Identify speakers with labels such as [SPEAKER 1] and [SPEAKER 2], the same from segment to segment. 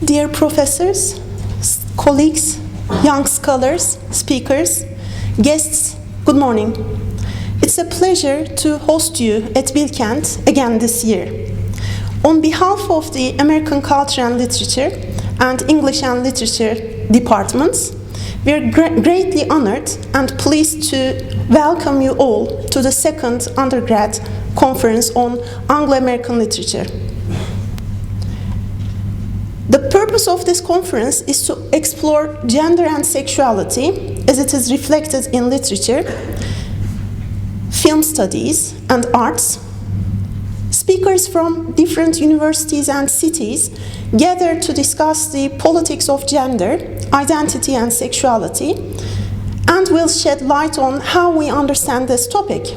[SPEAKER 1] Dear professors, colleagues, young scholars, speakers, guests, good morning. It's a pleasure to host you at Bilkent again this year. On behalf of the American Culture and Literature and English and Literature departments, we are greatly honored and pleased to welcome you all to the second undergrad conference on Anglo-American literature. The purpose of this conference is to explore gender and sexuality as it is reflected in literature, film studies, and arts. Speakers from different universities and cities gather to discuss the politics of gender, identity, and sexuality, and will shed light on how we understand this topic.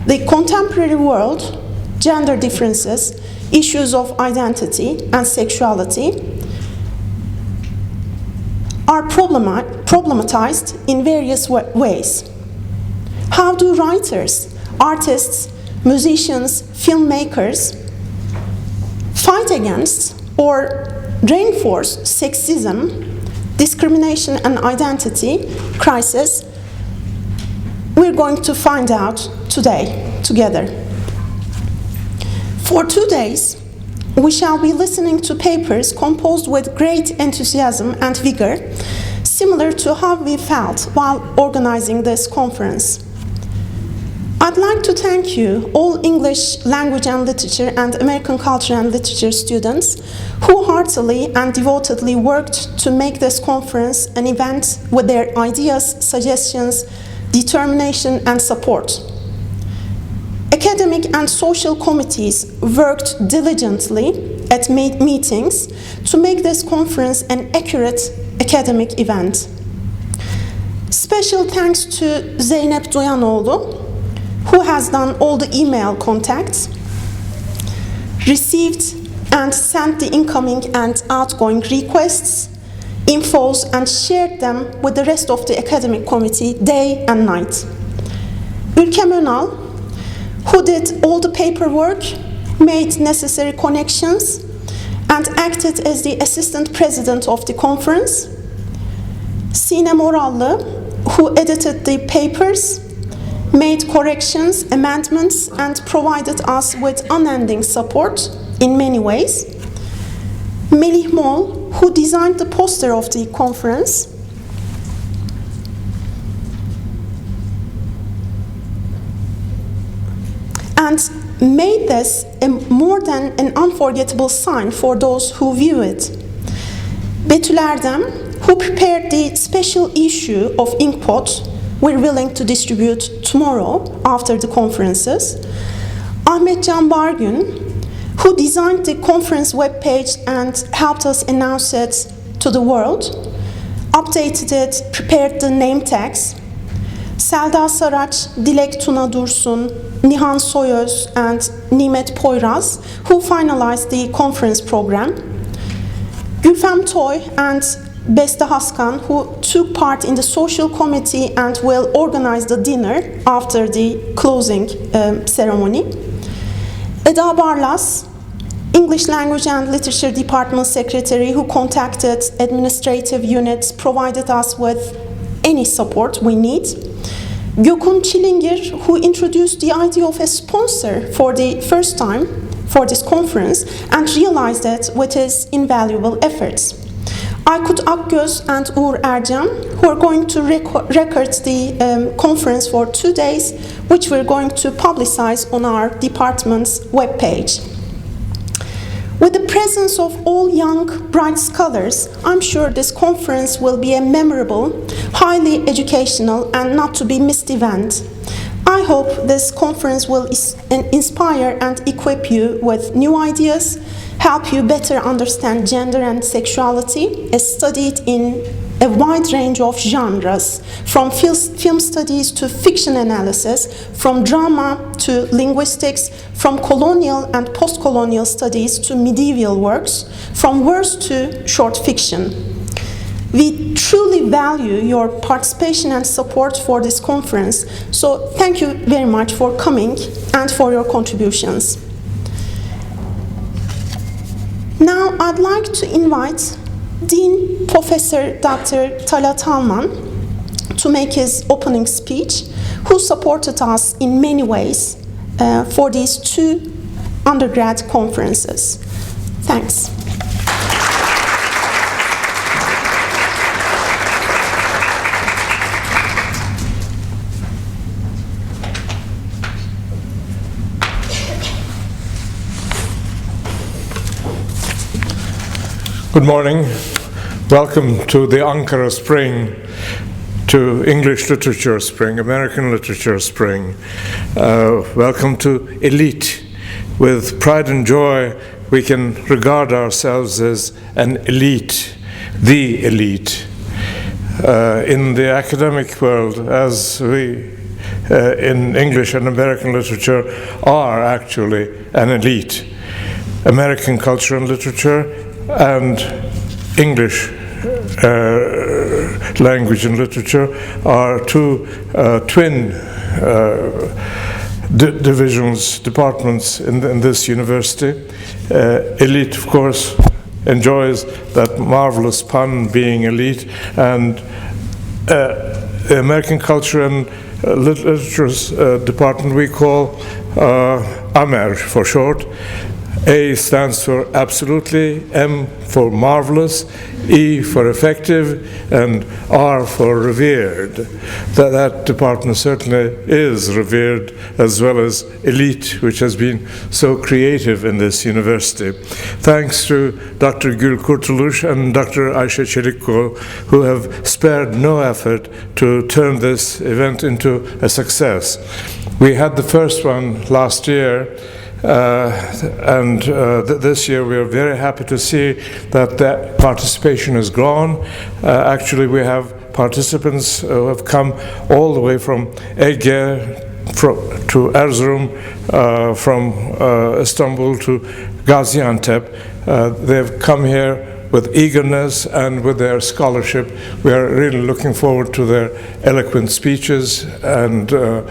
[SPEAKER 1] The contemporary world, gender differences, issues of identity and sexuality are problematized in various ways. How do writers, artists, musicians, filmmakers fight against or reinforce sexism, discrimination, and identity crisis? We're going to find out today together. For 2 days, we shall be listening to papers composed with great enthusiasm and vigor, similar to how we felt while organizing this conference. I'd like to thank you, all English language and literature and American culture and literature students, who heartily and devotedly worked to make this conference an event with their ideas, suggestions, determination, and support. Academic and social committees worked diligently at meetings to make this conference an accurate academic event. Special thanks to Zeynep Duyanoğlu, who has done all the email contacts, received and sent the incoming and outgoing requests, infos, and shared them with the rest of the academic committee day and night. Ülkem Önal, who did all the paperwork, made necessary connections, and acted as the assistant president of the conference. Sinem Orallı, who edited the papers, made corrections, amendments, and provided us with unending support in many ways. Melih Mol, who designed the poster of the conference. And made this more than an unforgettable sign for those who view it. Betül Erdem, who prepared the special issue of Inkpot we're willing to distribute tomorrow after the conferences. Ahmet Can Bargün, who designed the conference webpage and helped us announce it to the world, updated it, prepared the name tags. Selda Saraç, Dilek Tuna Dursun, Nihan Soyöz, and Nimet Poyraz, who finalized the conference program. Gülfem Toy and Beste Haskan, who took part in the social committee and will organize the dinner after the closing ceremony. Eda Barlas, English Language and Literature Department Secretary, who contacted administrative units, provided us with any support we need. Gökhan Çilingir, who introduced the idea of a sponsor for the first time for this conference and realized it with his invaluable efforts. Aykut Akgöz and Uğur Ercan, who are going to record the conference for 2 days, which we're going to publicize on our department's webpage. With the presence of all young, bright scholars, I'm sure this conference will be a memorable, highly educational, and not to be missed event. I hope this conference will inspire and equip you with new ideas, help you better understand gender and sexuality as studied in a wide range of genres, from film studies to fiction analysis, from drama to linguistics, from colonial and post-colonial studies to medieval works, from verse to short fiction. We truly value your participation and support for this conference, so thank you very much for coming and for your contributions. Now I'd like to invite Dean Professor Dr. Talat Halman to make his opening speech, who supported us in many ways for these 2 undergrad conferences. Thanks.
[SPEAKER 2] Good morning. Welcome to the Ankara Spring, to English Literature Spring, American Literature Spring. Welcome to ELIT. With pride and joy, we can regard ourselves as an elite, the elite. In the academic world, as we in English and American literature are actually an elite. American culture and literature and English language and literature are 2 twin departments in this university. ELIT, of course, enjoys that marvelous pun, being elite, and the American culture and literature's department we call AMER for short. A stands for absolutely, M for marvelous, E for effective, and R for revered. That department certainly is revered, as well as elite, which has been so creative in this university. Thanks to Dr. Gül Kurtuluş and Dr. Ayşegül, who have spared no effort to turn this event into a success. We had the first one last year, this year we are very happy to see that the participation has grown. Actually, we have participants who have come all the way from Ege to Erzurum, from Istanbul to Gaziantep. They've come here with eagerness and with their scholarship. We are really looking forward to their eloquent speeches and to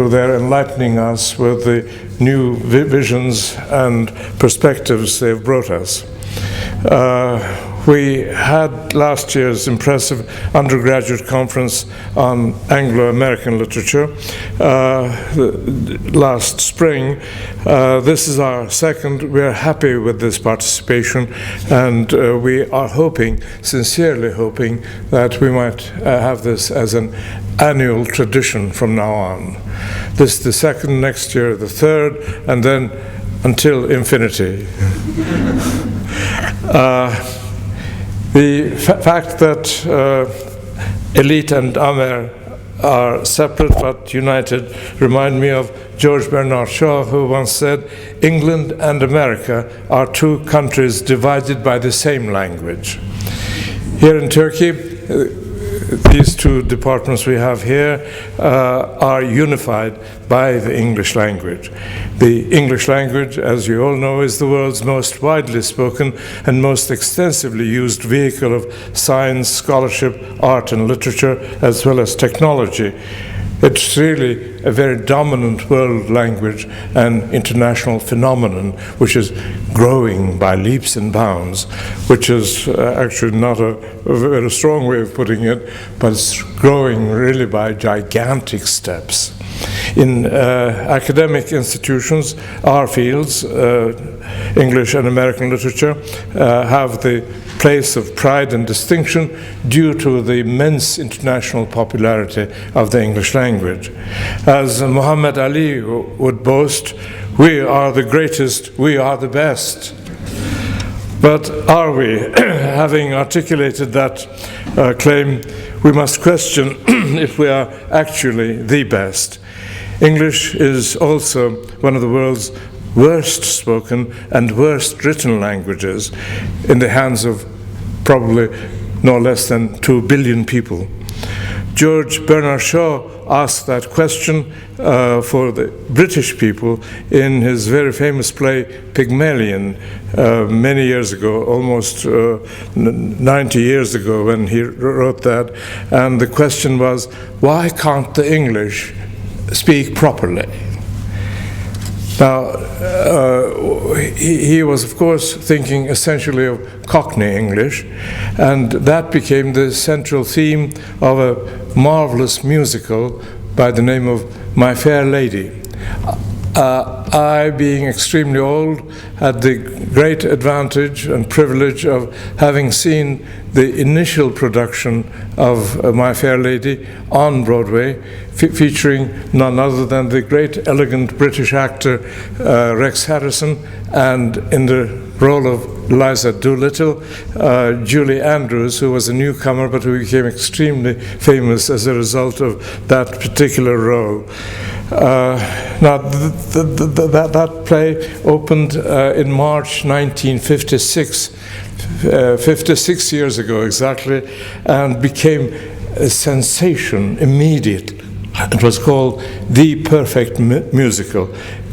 [SPEAKER 2] their enlightening us with the new visions and perspectives they've brought us. We had last year's impressive undergraduate conference on Anglo-American literature last spring. This is our second. We are happy with this participation, and we are hoping, sincerely hoping, that we might have this as an annual tradition from now on. This is the second, next year the third, and then until infinity. The fact that ELIT and AMER are separate but united remind me of George Bernard Shaw, who once said, "England and America are 2 countries divided by the same language." Here in Turkey, these 2 departments we have here are unified by the English language. The English language, as you all know, is the world's most widely spoken and most extensively used vehicle of science, scholarship, art, and literature, as well as technology. It's really a very dominant world language and international phenomenon, which is growing by leaps and bounds, which is actually not a very strong way of putting it, but it's growing really by gigantic steps. In academic institutions, our fields, English and American literature, have the place of pride and distinction due to the immense international popularity of the English language. As Muhammad Ali would boast, "We are the greatest, we are the best." But are we? Having articulated that claim, we must question if we are actually the best. English is also one of the world's worst spoken and worst written languages in the hands of probably no less than 2 billion people. George Bernard Shaw asked that question for the British people in his very famous play Pygmalion many years ago, almost 90 years ago when he wrote that. And the question was, why can't the English speak properly? Now, he was, of course, thinking essentially of Cockney English, and that became the central theme of a marvelous musical by the name of My Fair Lady. I, being extremely old, had the great advantage and privilege of having seen the initial production of My Fair Lady on Broadway, featuring none other than the great, elegant British actor Rex Harrison, and in the role of Eliza Doolittle, Julie Andrews, who was a newcomer but who became extremely famous as a result of that particular role. Now, that play opened in March 1956, 56 years ago exactly, and became a sensation immediately. It was called The Perfect Musical.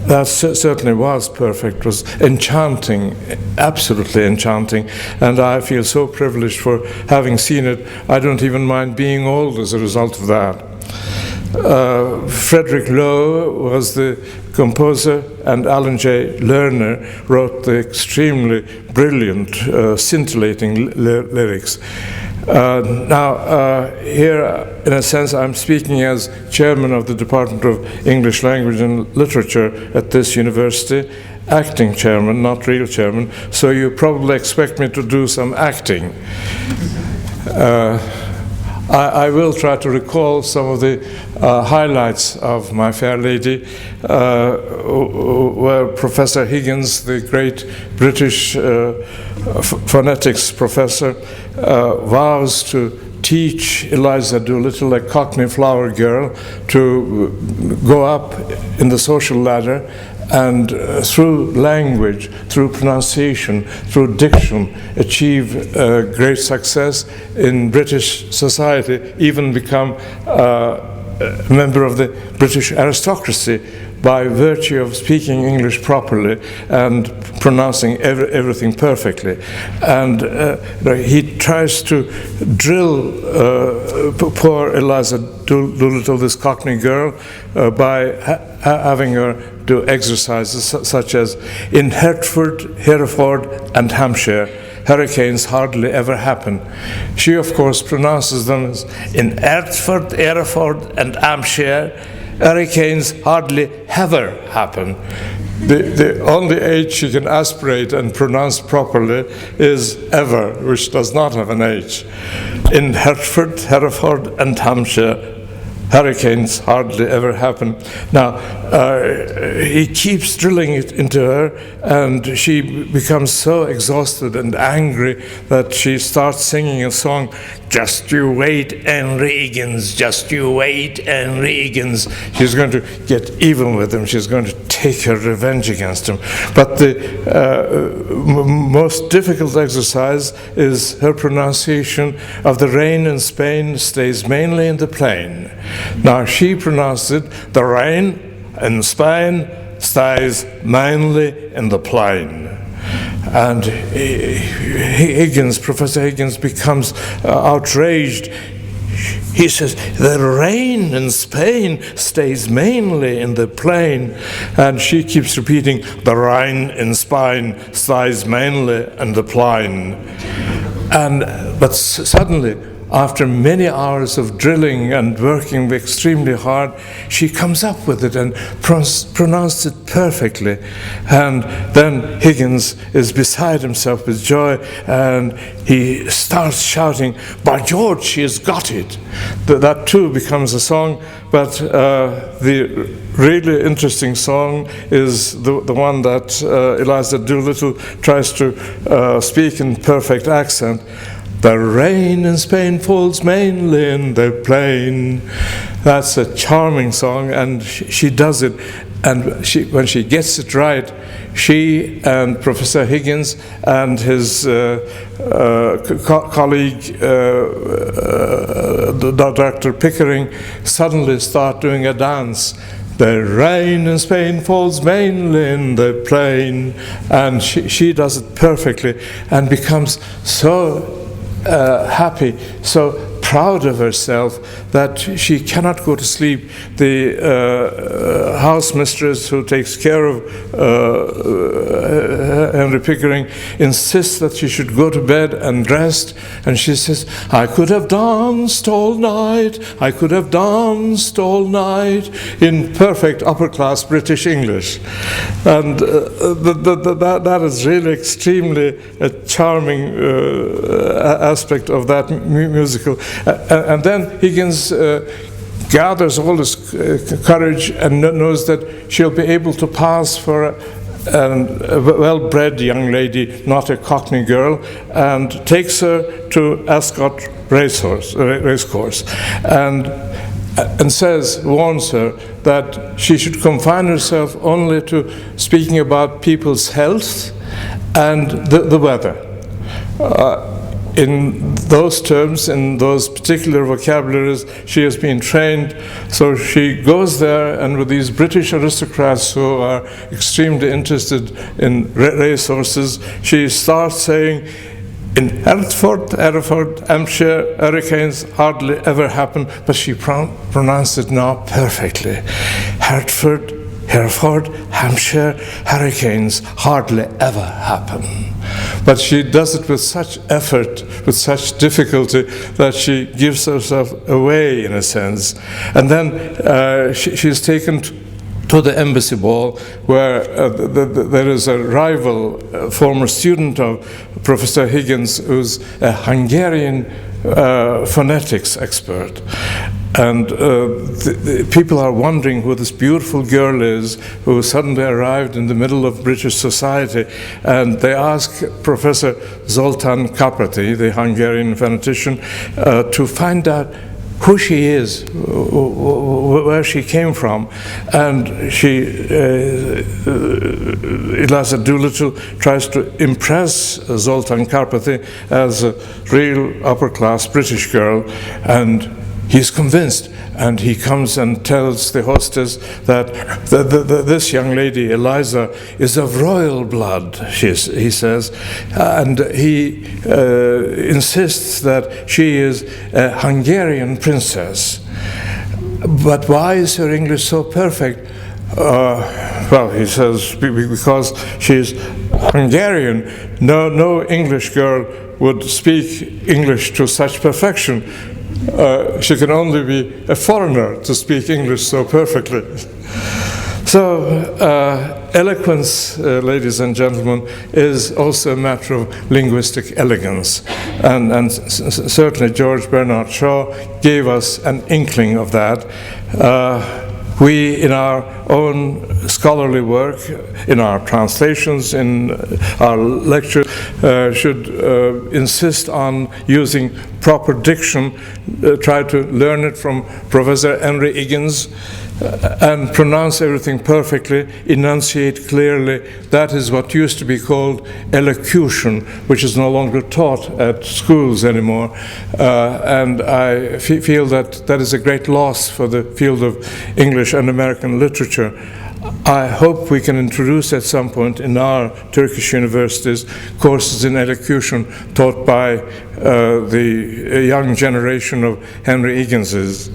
[SPEAKER 2] That certainly was perfect. It was enchanting, absolutely enchanting, and I feel so privileged for having seen it. I don't even mind being old as a result of that. Frederick Lowe was the composer, and Alan J. Lerner wrote the extremely brilliant, scintillating lyrics. Here, in a sense, I'm speaking as chairman of the Department of English Language and Literature at this university, acting chairman, not real chairman, so you probably expect me to do some acting. I will try to recall some of the highlights of My Fair Lady, where Professor Higgins, the great British phonetics professor, vows to teach Eliza Doolittle, a Cockney flower girl, to go up in the social ladder and through language, through pronunciation, through diction, achieve great success in British society, even become a member of the British aristocracy by virtue of speaking English properly and pronouncing everything perfectly. And he tries to drill poor Eliza Doolittle, this Cockney girl, by having her do exercises such as in Hertford, Hereford, and Hampshire, hurricanes hardly ever happen. She, of course, pronounces them as in Hertford, Hereford, and Hampshire, hurricanes hardly ever happen. The only H she can aspirate and pronounce properly is ever, which does not have an H. In Hertford, Hereford, and Hampshire, hurricanes hardly ever happen. Now, he keeps drilling it into her, and she becomes so exhausted and angry that she starts singing a song, just you wait, Henry Higgins, just you wait, Henry Higgins. She's going to get even with him. She's going to take her revenge against him. But the most difficult exercise is her pronunciation of the rain in Spain stays mainly in the plain. Now, she pronounced it, the rain in Spain stays mainly in the plain. And Higgins, Professor Higgins, becomes outraged. He says, the rain in Spain stays mainly in the plain. And she keeps repeating, the rain in Spain stays mainly in the plain. But suddenly, after many hours of drilling and working extremely hard, she comes up with it and pronounced it perfectly. And then Higgins is beside himself with joy, and he starts shouting, by George, she has got it. That too becomes a song, but the really interesting song is the one that Eliza Doolittle tries to speak in perfect accent. The rain in Spain falls mainly in the plain. That's a charming song, and she does it. And when she gets it right, she and Professor Higgins and his colleague, Dr. Pickering, suddenly start doing a dance. The rain in Spain falls mainly in the plain. And she does it perfectly and becomes so happy, so proud of herself that she cannot go to sleep. The house mistress who takes care of Henry Pickering insists that she should go to bed and rest, and she says, I could have danced all night, I could have danced all night, in perfect upper-class British English. And that is really extremely a charming aspect of that musical. And then Higgins gathers all this courage and knows that she'll be able to pass for a well-bred young lady, not a Cockney girl, and takes her to Ascot racecourse, and warns her that she should confine herself only to speaking about people's health and the weather. In those terms, in those particular vocabularies, she has been trained. So she goes there, and with these British aristocrats who are extremely interested in racehorses, she starts saying, in Hereford, Hampshire, hurricanes hardly ever happen, but she pronounced it now perfectly. Hereford, Hampshire, hurricanes hardly ever happen. But she does it with such effort, with such difficulty, that she gives herself away, in a sense. And then she's taken to the embassy ball, where there is a rival, former student of Professor Higgins, who's a Hungarian phonetics expert. And the people are wondering who this beautiful girl is who suddenly arrived in the middle of British society. And they ask Professor Zoltán Kapati, the Hungarian phonetician, to find out who she is, where she came from. And Eliza Doolittle tries to impress Zoltán Kapati as a real upper-class British girl, and he's convinced, and he comes and tells the hostess that this young lady, Eliza, is of royal blood, he says, and he insists that she is a Hungarian princess. But why is her English so perfect? Well, he says, because she's Hungarian. No English girl would speak English to such perfection. She can only be a foreigner to speak English so perfectly. So, eloquence, ladies and gentlemen, is also a matter of linguistic elegance. And certainly George Bernard Shaw gave us an inkling of that. We, in our own scholarly work, in our translations, in our lectures, should insist on using proper diction, try to learn it from Professor Henry Higgins, and pronounce everything perfectly, enunciate clearly. That is what used to be called elocution, which is no longer taught at schools anymore. And I feel that that is a great loss for the field of English and American literature. I hope we can introduce at some point in our Turkish universities courses in elocution taught by the young generation of Henry Higginses.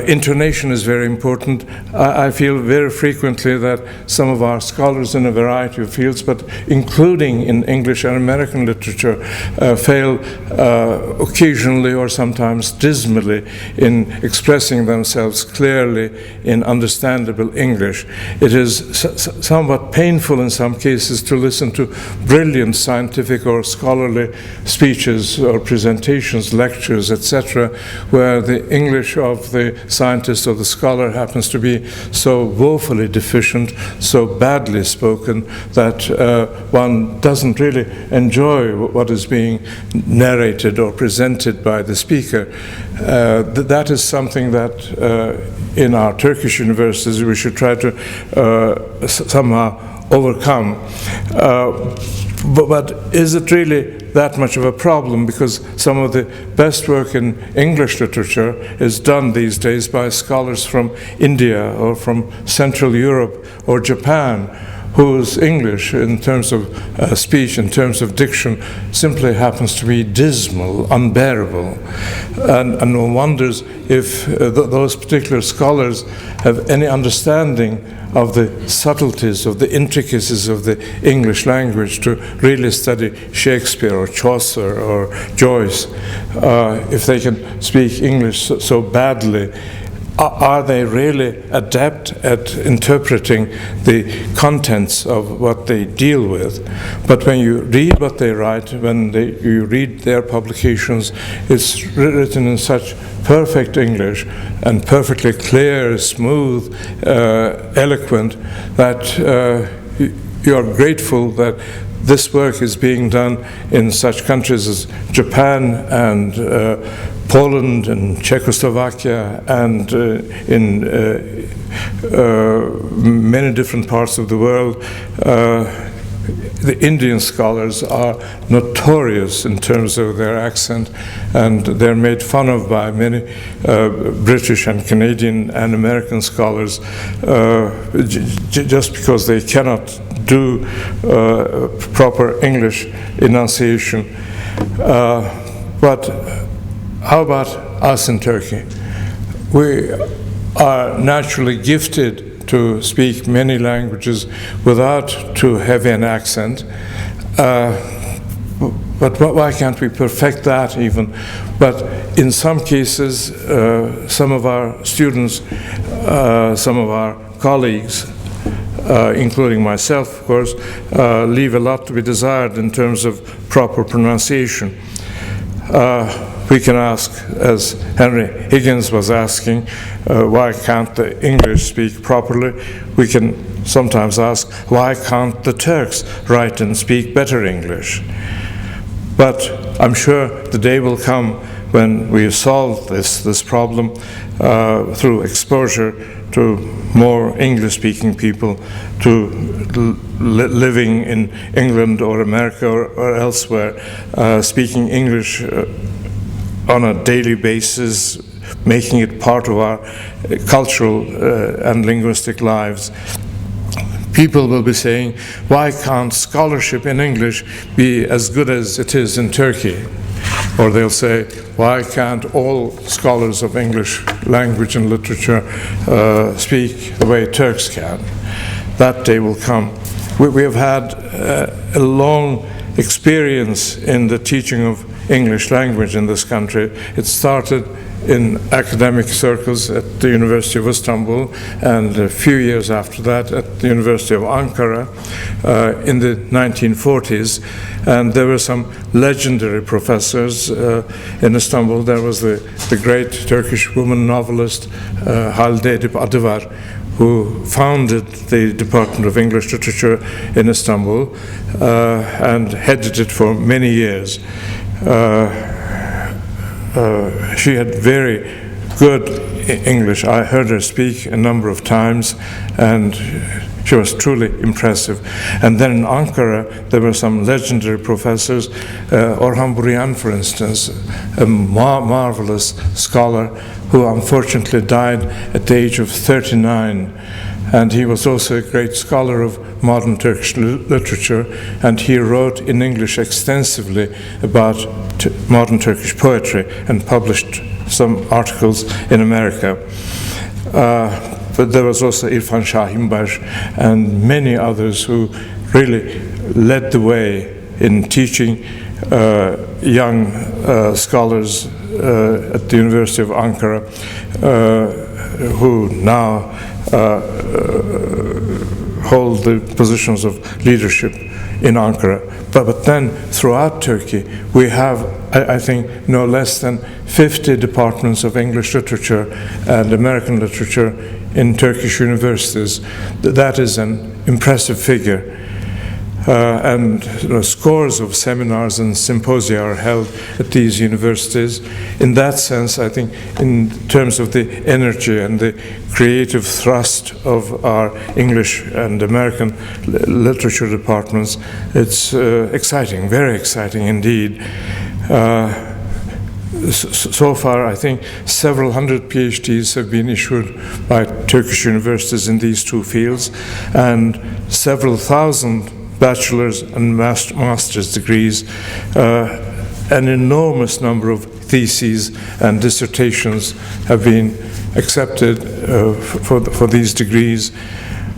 [SPEAKER 2] Intonation is very important. I feel very frequently that some of our scholars in a variety of fields, but including in English and American literature, fail occasionally or sometimes dismally in expressing themselves clearly in understandable English. It is somewhat painful in some cases to listen to brilliant scientific or scholarly speeches or presentations, lectures, etc., where the English of the scientist or the scholar happens to be so woefully deficient, so badly spoken, that one doesn't really enjoy what is being narrated or presented by the speaker. That is something that in our Turkish universities we should try to somehow overcome. But is it really that much of a problem? Because some of the best work in English literature is done these days by scholars from India or from Central Europe or Japan, whose English, in terms of speech, in terms of diction, simply happens to be dismal, unbearable. And one wonders if those particular scholars have any understanding of the subtleties, of the intricacies of the English language to really study Shakespeare or Chaucer or Joyce. If they can speak English so badly, are they really adept at interpreting the contents of what they deal with? But when you read what they write, when you read their publications, it's written in such perfect English and perfectly clear, smooth, eloquent, that you are grateful that this work is being done in such countries as Japan and Poland and Czechoslovakia and in many different parts of the world. The Indian scholars are notorious in terms of their accent, and they're made fun of by many British and Canadian and American scholars just because they cannot do proper English enunciation. But how about us in Turkey? We are naturally gifted to speak many languages without too heavy an accent. But why can't we perfect that even? But in some cases, some of our students, some of our colleagues, including myself, of course, leave a lot to be desired in terms of proper pronunciation. We can ask, as Henry Higgins was asking, why can't the English speak properly? We can sometimes ask, why can't the Turks write and speak better English? But I'm sure the day will come when we solve this problem through exposure to more English-speaking people, to living in England or America or elsewhere, speaking English on a daily basis, making it part of our cultural and linguistic lives. People will be saying, why can't scholarship in English be as good as it is in Turkey? Or they'll say, why can't all scholars of English language and literature speak the way Turks can? That day will come. We have had a long experience in the teaching of English language in this country. It started in academic circles at the University of Istanbul, and a few years after that at the University of Ankara in the 1940s. And there were some legendary professors in Istanbul. There was the great Turkish woman novelist Halide Edip Adıvar, who founded the Department of English Literature in Istanbul and headed it for many years. She had very good English. I heard her speak a number of times, and she was truly impressive. And then in Ankara, there were some legendary professors, Orhan Buryan, for instance, a marvelous scholar who unfortunately died at the age of 39. And he was also a great scholar of modern Turkish literature, and he wrote in English extensively about modern Turkish poetry and published some articles in America. But there was also İrfan Şahinbaş and many others who really led the way in teaching young scholars at the University of Ankara, who now hold the positions of leadership in Ankara. But then throughout Turkey, we have, I think, no less than 50 departments of English literature and American literature in Turkish universities. That is an impressive figure. And scores of seminars and symposia are held at these universities. In that sense, I think, in terms of the energy and the creative thrust of our English and American literature departments, it's exciting, very exciting indeed. so far, I think several hundred PhDs have been issued by Turkish universities in these two fields, and several thousand bachelor's and master's degrees, an enormous number of theses and dissertations have been accepted for these degrees.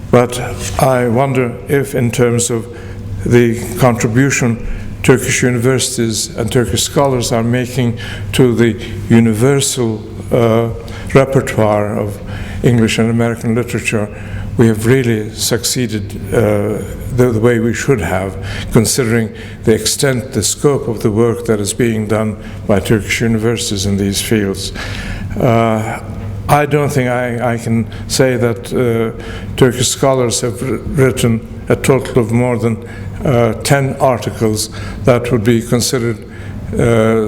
[SPEAKER 2] But I wonder if, in terms of the contribution Turkish universities and Turkish scholars are making to the universal repertoire of English and American literature, we have really succeeded the way we should have, considering the extent, the scope of the work that is being done by Turkish universities in these fields. I don't think I can say that Turkish scholars have written a total of more than 10 articles that would be considered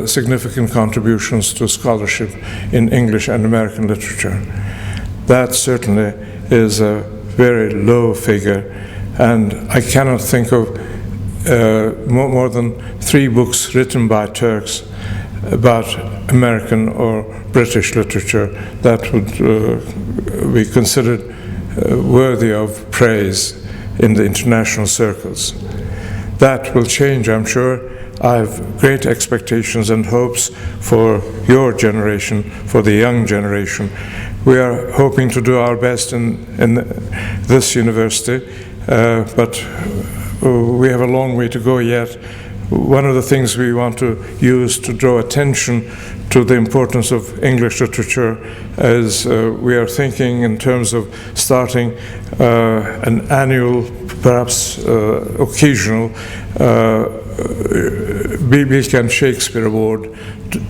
[SPEAKER 2] significant contributions to scholarship in English and American literature. That certainly is a very low figure, and I cannot think of more than 3 books written by Turks about American or British literature that would be considered worthy of praise in the international circles. That will change, I'm sure. I have great expectations and hopes for your generation, for the young generation. We are hoping to do our best in this university, but we have a long way to go yet. One of the things we want to use to draw attention to the importance of English literature is we are thinking in terms of starting an annual, perhaps occasional, Bilkent Shakespeare Award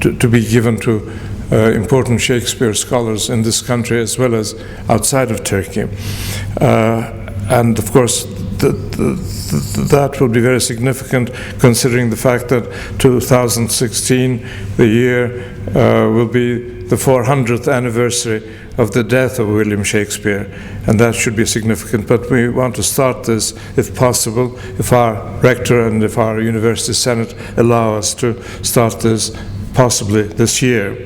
[SPEAKER 2] to be given to important Shakespeare scholars in this country as well as outside of Turkey. And of course, that will be very significant, considering the fact that 2016, the year, will be the 400th anniversary of the death of William Shakespeare, and that should be significant. But we want to start this, if possible, if our rector and if our university senate allow us to start this possibly this year.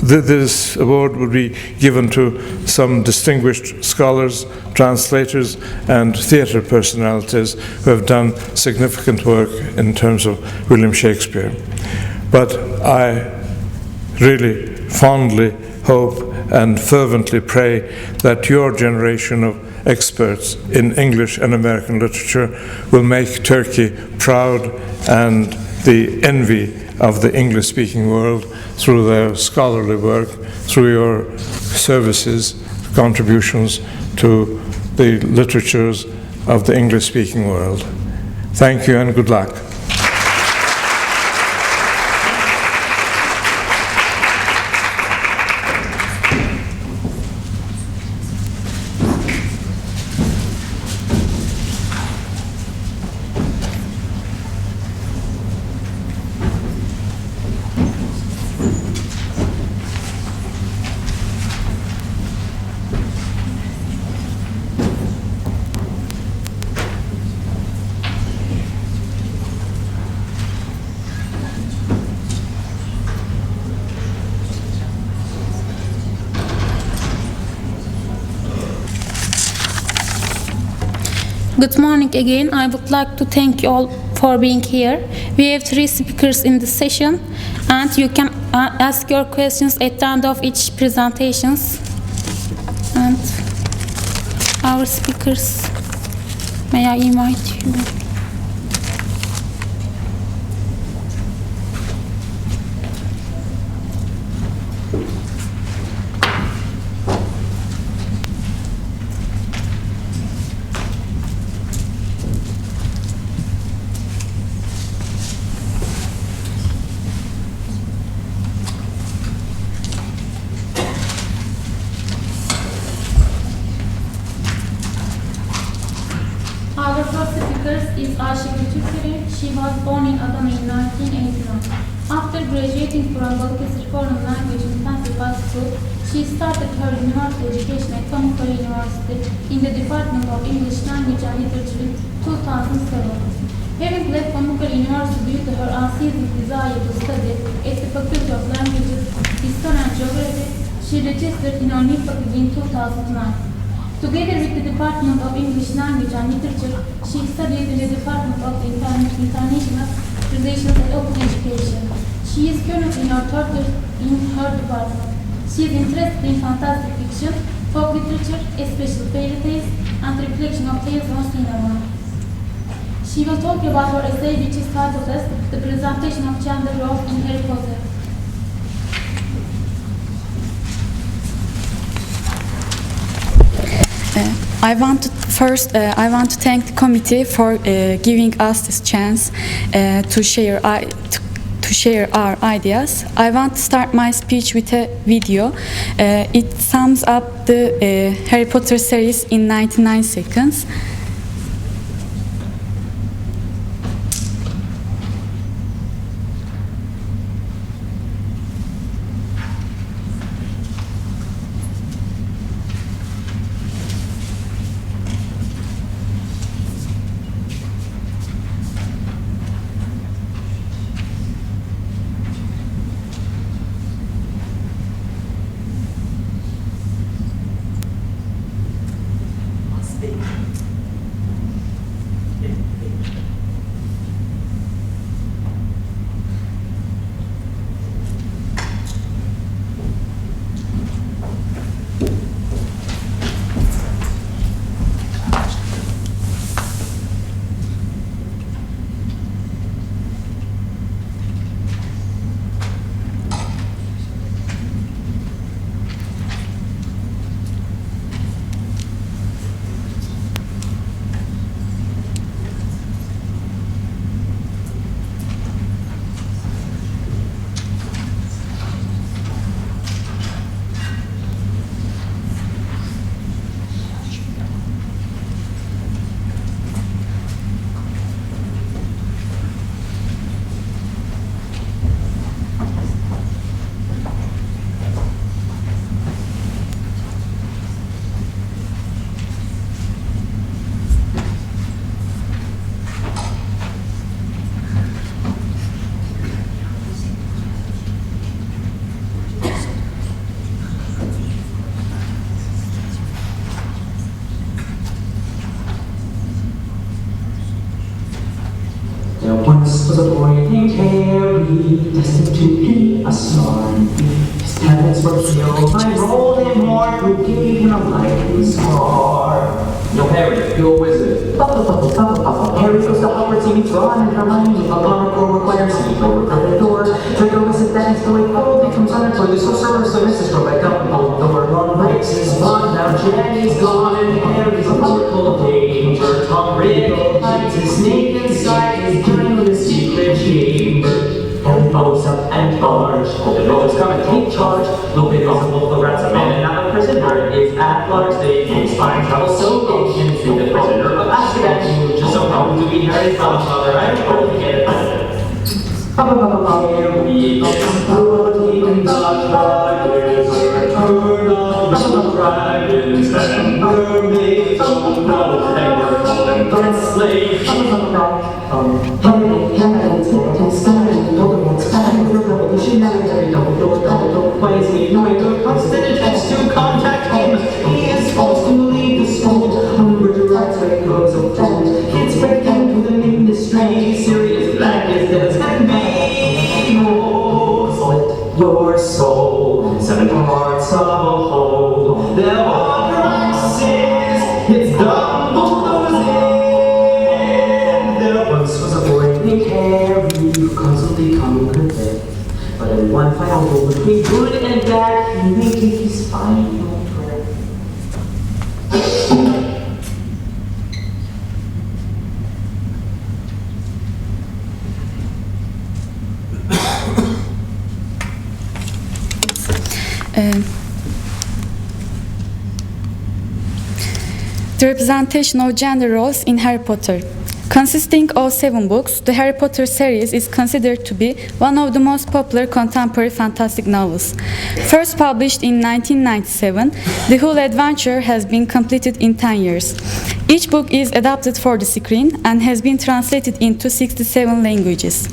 [SPEAKER 2] This award would be given to some distinguished scholars, translators, and theatre personalities who have done significant work in terms of William Shakespeare. But I really fondly hope and fervently pray that your generation of experts in English and American literature will make Turkey proud and the envy of the English-speaking world through their scholarly work, through your services, contributions to the literatures of the English-speaking world. Thank you and good luck.
[SPEAKER 3] Good morning again. I would like to thank you all for being here. We have 3 speakers in this session, and you can ask your questions at the end of each presentations. And our speakers, may I invite you? Our first speaker is Ayşegül Türkeri. She was born in Adana in 1981. After graduating from Balıkesir Foreign Language Intensive High School, she started her university education at University in the Department of English Language and Literature in 2007. Having left Pamukkale University due to her unceasing desire to study at the Faculty of Languages, History and Geography, she registered in our new faculty in 2009. Together with the Department of English Language and Literature, she studied in the Department of International Relations and Open Education. She is currently in her third year in her department. She is interested in fantastic fiction, folk literature, especially fairy tales, and the reflection of tales on cinema. She will talk about her essay, which is titled as The Presentation of Gender Roles in Harry Potter.
[SPEAKER 4] I want to thank the committee for giving us this chance to share our ideas. I want to start my speech with a video. It sums up the Harry Potter series in 99 seconds.
[SPEAKER 5] Once was a boy named Harry, destined to be a smart. His talents were killed by Voldemort, who gave him a lightning scar.
[SPEAKER 6] Yo, Harry, you're a wizard.
[SPEAKER 5] Harry goes to Hogwarts to meet Ron and Hermione. Alarm requires he go over the door. Draco visits that he's going cold. He comes on for the sorcerer, so Mrs. Crow back up Dumbledore. Ron breaks his wand, now Jenny's gone, and Harry's a full of danger. Tom Riddle hides his snake inside his giant secret chamber. Harry follows up and barge. The rogues come and take charge. Lupin is a wolf, the rat's a man, and now the prisoner is at large. They use fine travel so they can see the prisoner of Azkaban. Just so how to be Harry's godfather, I hope to get it. Here we go, floating the dragons, return of the dragons, and mermaids, oh no, they were golden thread slaves. Ways we know it, constant attempts to contact him. He is forced to leave the school. Umbridge writes where he goes offend. Kids break into the industry. Serious black as dead can be. Oh, slit your soul. 7 parts of a whole. They're all crisis. It's Dumbledore's end. There once was a boy named Harry who constantly conquered death. But in one final rule between good and bad, he may take his final breath.
[SPEAKER 4] The representation of gender roles in Harry Potter. Consisting of 7 books, the Harry Potter series is considered to be one of the most popular contemporary fantastic novels. First published in 1997, the whole adventure has been completed in 10 years. Each book is adapted for the screen and has been translated into 67 languages.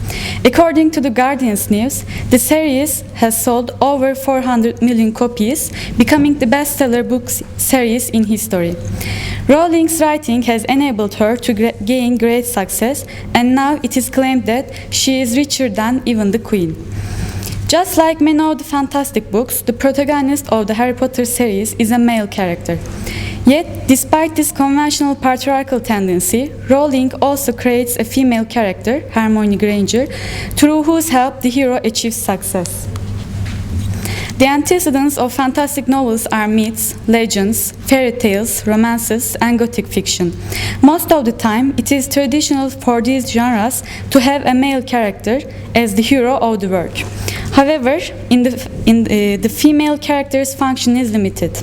[SPEAKER 4] According to The Guardian's news, the series has sold over 400 million copies, becoming the bestseller book series in history. Rowling's writing has enabled her to gain great success, and now it is claimed that she is richer than even the Queen. Just like many of the fantastic books, the protagonist of the Harry Potter series is a male character. Yet, despite this conventional patriarchal tendency, Rowling also creates a female character, Hermione Granger, through whose help the hero achieves success. The antecedents of fantastic novels are myths, legends, fairy tales, romances, and gothic fiction. Most of the time, it is traditional for these genres to have a male character as the hero of the work. However, the female character's function is limited.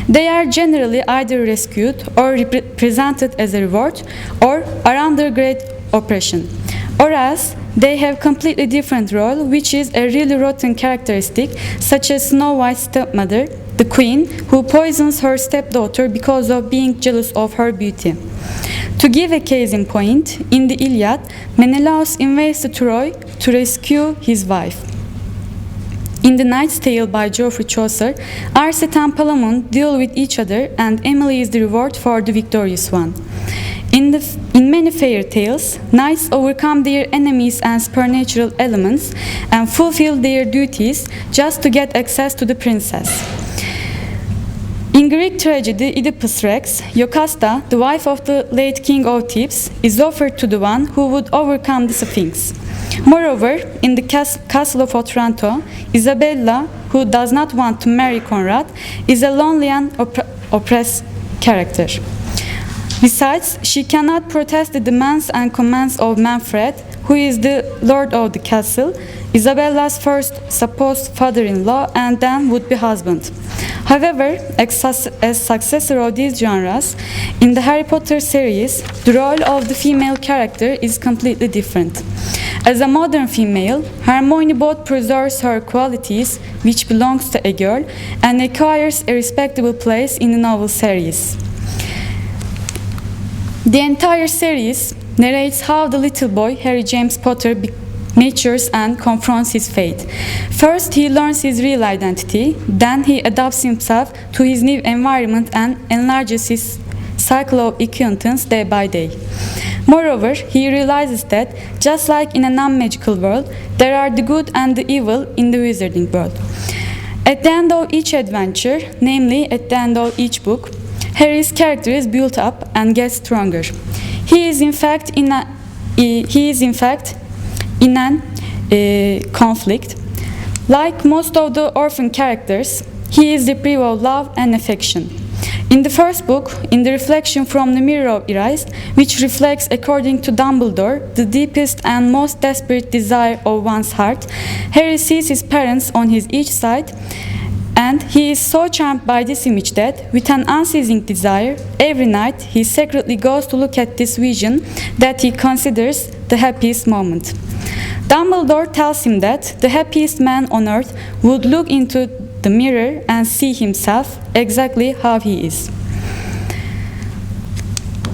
[SPEAKER 4] They are generally either rescued or presented as a reward or are under great oppression. Or else, they have completely different role, which is a really rotten characteristic, such as Snow White's stepmother, the queen, who poisons her stepdaughter because of being jealous of her beauty. To give a case in point, in the Iliad, Menelaus invades Troy to rescue his wife. In The Knight's Tale by Geoffrey Chaucer, Arcite and Palamon deal with each other, and Emily is the reward for the victorious one. In many fairy tales, knights overcome their enemies and supernatural elements and fulfill their duties just to get access to the princess. In Greek tragedy Oedipus Rex, Jocasta, the wife of the late king of Thebes, is offered to the one who would overcome the Sphinx. Moreover, in the castle of Otranto, Isabella, who does not want to marry Conrad, is a lonely and oppressed character. Besides, she cannot protest the demands and commands of Manfred, who is the lord of the castle, Isabella's first supposed father-in-law and then would-be husband. However, as successor of these genres, in the Harry Potter series, the role of the female character is completely different. As a modern female, Hermione both preserves her qualities, which belongs to a girl, and acquires a respectable place in the novel series. The entire series narrates how the little boy, Harry James Potter, matures and confronts his fate. First, he learns his real identity, then he adapts himself to his new environment and enlarges his cycle of acquaintance day by day. Moreover, he realizes that, just like in a non-magical world, there are the good and the evil in the wizarding world. At the end of each adventure, namely at the end of each book, Harry's character is built up and gets stronger. He is in fact in an conflict. Like most of the orphan characters, he is deprived of love and affection. In the first book, in the reflection from the mirror of Eris, which reflects, according to Dumbledore, the deepest and most desperate desire of one's heart, Harry sees his parents on his each side, and he is so charmed by this image that, with an unceasing desire, every night he secretly goes to look at this vision that he considers the happiest moment. Dumbledore tells him that the happiest man on earth would look into the mirror and see himself exactly how he is.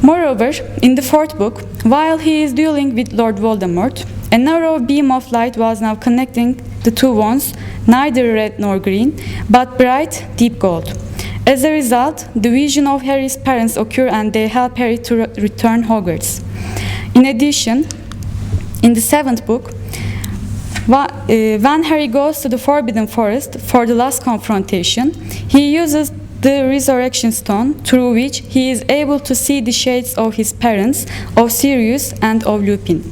[SPEAKER 4] Moreover, in the fourth book, while he is dueling with Lord Voldemort, a narrow beam of light was now connecting the two wands, neither red nor green, but bright, deep gold. As a result, the vision of Harry's parents occur and they help Harry to return Hogwarts. In addition, in the seventh book, when Harry goes to the Forbidden Forest for the last confrontation, he uses the Resurrection Stone, through which he is able to see the shades of his parents, of Sirius and of Lupin.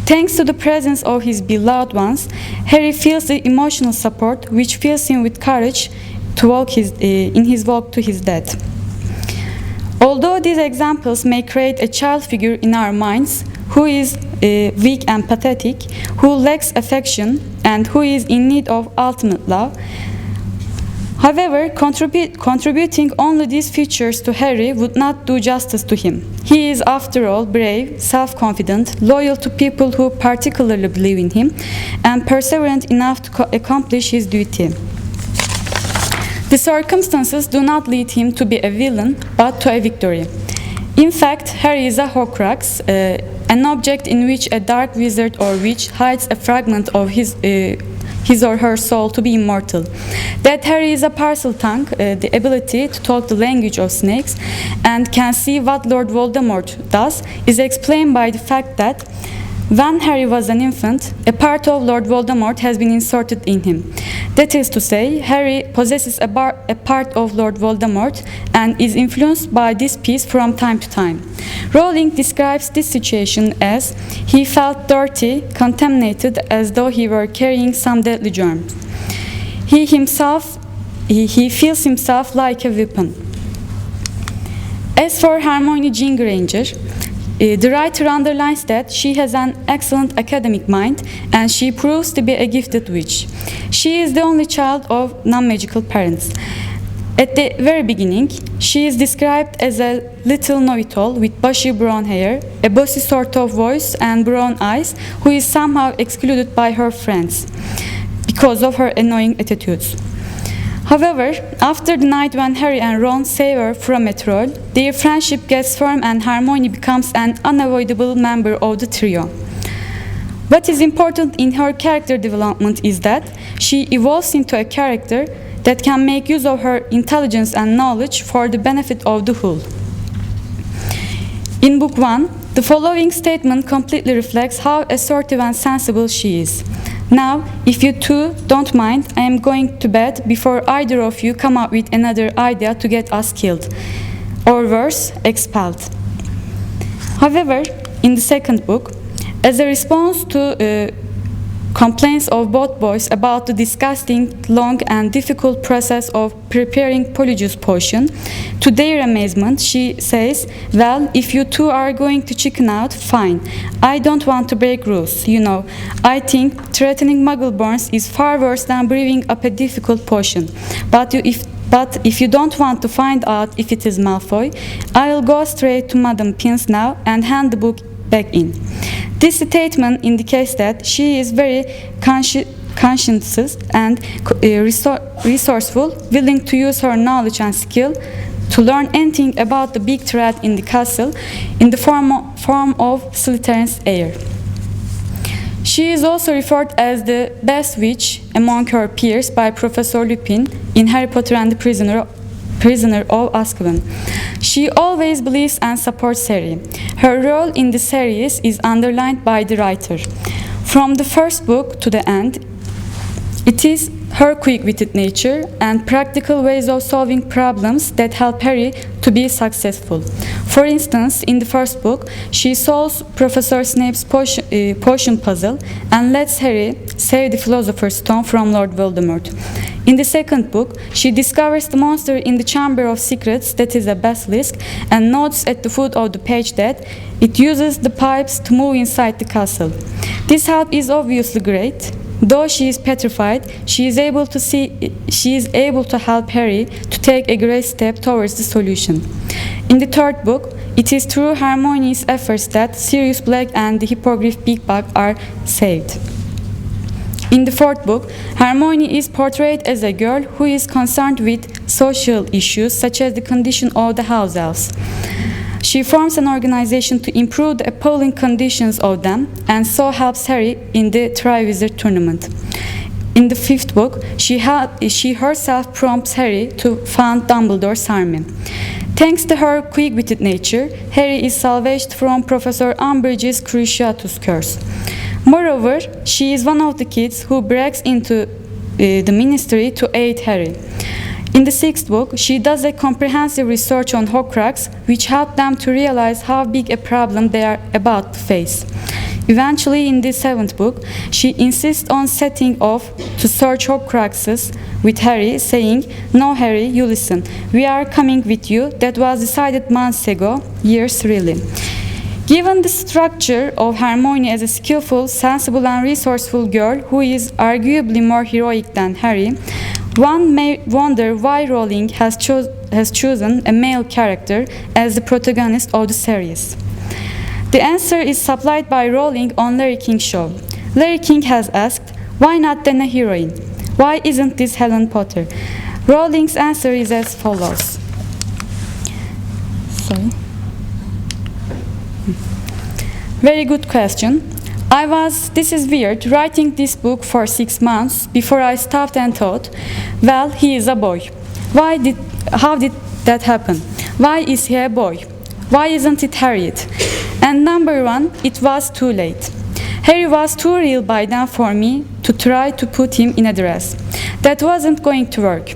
[SPEAKER 4] Thanks to the presence of his beloved ones, Harry feels the emotional support which fills him with courage to walk in his walk to his death. Although these examples may create a child figure in our minds who is weak and pathetic, who lacks affection, and who is in need of ultimate love, However, contributing only these features to Harry would not do justice to him. He is, after all, brave, self-confident, loyal to people who particularly believe in him, and perseverant enough to accomplish his duty. The circumstances do not lead him to be a villain, but to a victory. In fact, Harry is a Horcrux, an object in which a dark wizard or witch hides a fragment of his or her soul to be immortal. That Harry is a parcel tongue, the ability to talk the language of snakes, and can see what Lord Voldemort does, is explained by the fact that when Harry was an infant, a part of Lord Voldemort has been inserted in him. That is to say, Harry possesses a part of Lord Voldemort and is influenced by this piece from time to time. Rowling describes this situation as he felt dirty, contaminated, as though he were carrying some deadly germ. He feels himself like a weapon. As for Hermione Jean Granger, the writer underlines that she has an excellent academic mind and she proves to be a gifted witch. She is the only child of non-magical parents. At the very beginning, she is described as a little know-it-all with bushy brown hair, a bossy sort of voice and brown eyes, who is somehow excluded by her friends because of her annoying attitudes. However, after the night when Harry and Ron save her from a troll, their friendship gets firm and Hermione becomes an unavoidable member of the trio. What is important in her character development is that she evolves into a character that can make use of her intelligence and knowledge for the benefit of the whole. In Book 1, the following statement completely reflects how assertive and sensible she is. Now, if you two don't mind, I am going to bed before either of you come up with another idea to get us killed, or worse, expelled. However, in the second book, as a response to complaints of both boys about the disgusting, long and difficult process of preparing Polyjuice potion, to their amazement, she says, well, if you two are going to chicken out, fine. I don't want to break rules, you know. I think threatening Muggleborns is far worse than brewing up a difficult potion. But if you don't want to find out if it is Malfoy, I'll go straight to Madame Pince now and hand the book back in. This statement indicates that she is very conscientious and resourceful, willing to use her knowledge and skill to learn anything about the big threat in the castle in the form of Slytherin's heir. She is also referred as the best witch among her peers by Professor Lupin in Harry Potter and the Prisoner of Azkaban. She always believes and supports Harry. Her role in the series is underlined by the writer. From the first book to the end, it is her quick-witted nature and practical ways of solving problems that help Harry to be successful. For instance, in the first book, she solves Professor Snape's potion puzzle and lets Harry save the Philosopher's Stone from Lord Voldemort. In the second book, she discovers the monster in the Chamber of Secrets, that is a basilisk, and notes at the foot of the page that it uses the pipes to move inside the castle. This help is obviously great. Though she is petrified, she is able to help Harry to take a great step towards the solution. In the third book, it is through Hermione's efforts that Sirius Black and the Hippogriff Big Bug are saved. In the fourth book, Hermione is portrayed as a girl who is concerned with social issues such as the condition of the house elves. She forms an organization to improve the appalling conditions of them and so helps Harry in the Triwizard Tournament. In the fifth book, she herself prompts Harry to found Dumbledore's army. Thanks to her quick-witted nature, Harry is salvaged from Professor Umbridge's Cruciatus curse. Moreover, she is one of the kids who breaks into the ministry to aid Harry. In the sixth book, she does a comprehensive research on Horcrux, which helped them to realize how big a problem they are about to face. Eventually, in the seventh book, she insists on setting off to search Horcruxes with Harry, saying, "No, Harry, you listen. We are coming with you. That was decided months ago, years really." Given the structure of Hermione as a skillful, sensible and resourceful girl who is arguably more heroic than Harry, One may wonder why Rowling has chosen a male character as the protagonist of the series. The answer is supplied by Rowling on Larry King's show. Larry King has asked, why not then a heroine? Why isn't this Helen Potter? Rowling's answer is as follows. Very good question. This is weird, writing this book for 6 months before I stopped and thought, well, he is a boy. How did that happen? Why is he a boy? Why isn't it Harriet? And number one, it was too late. Harry was too real by then for me to try to put him in a dress. That wasn't going to work.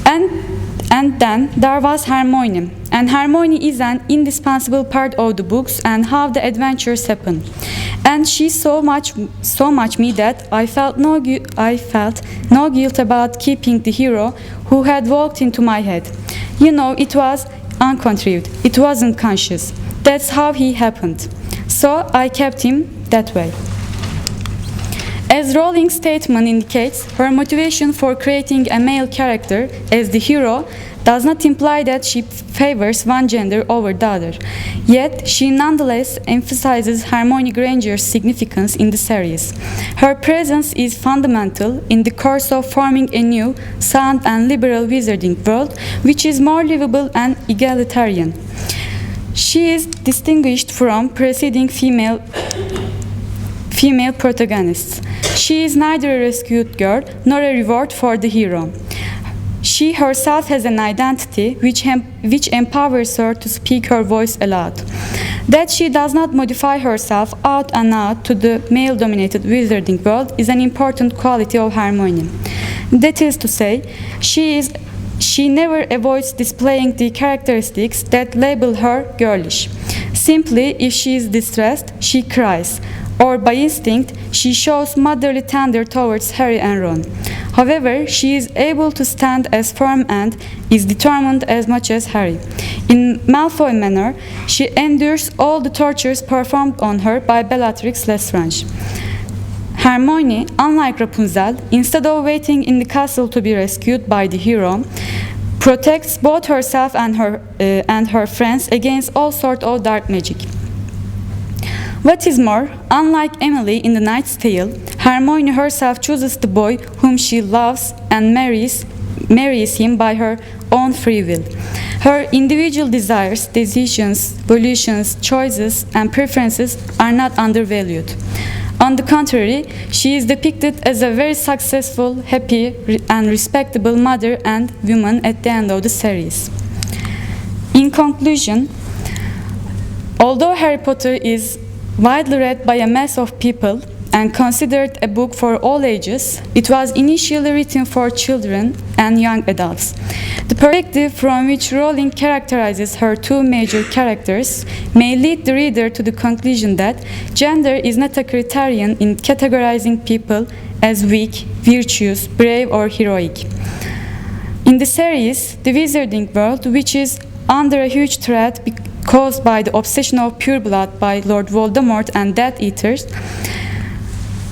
[SPEAKER 4] And then there was Hermione. And Hermione is an indispensable part of the books and how the adventures happen. And she's so much me that I felt no guilt about keeping the hero who had walked into my head. You know, it was uncontrived. It wasn't conscious. That's how he happened. So I kept him that way. As Rowling's statement indicates, her motivation for creating a male character as the hero does not imply that she favors one gender over the other. Yet, she nonetheless emphasizes Hermione Granger's significance in the series. Her presence is fundamental in the course of forming a new, sound and liberal wizarding world, which is more livable and egalitarian. She is distinguished from preceding female protagonists. She is neither a rescued girl nor a reward for the hero. She herself has an identity which empowers her to speak her voice aloud. That she does not modify herself out and out to the male-dominated wizarding world is an important quality of Hermione. That is to say, she never avoids displaying the characteristics that label her girlish. Simply, if she is distressed, she cries, or by instinct, she shows motherly tender towards Harry and Ron. However, she is able to stand as firm and is determined as much as Harry. In Malfoy manner, she endures all the tortures performed on her by Bellatrix Lestrange. Hermione, unlike Rapunzel, instead of waiting in the castle to be rescued by the hero, protects both herself and her friends against all sorts of dark magic. What is more, unlike Emily in The Knight's Tale, Hermione herself chooses the boy whom she loves and marries him by her own free will. Her individual desires, decisions, volitions, choices, and preferences are not undervalued. On the contrary, she is depicted as a very successful, happy, and respectable mother and woman at the end of the series. In conclusion, although Harry Potter is widely read by a mass of people and considered a book for all ages, it was initially written for children and young adults. The perspective from which Rowling characterizes her two major characters may lead the reader to the conclusion that gender is not a criterion in categorizing people as weak, virtuous, brave, or heroic. In the series, the wizarding world, which is under a huge threat caused by the obsession of pure blood by Lord Voldemort and Death Eaters,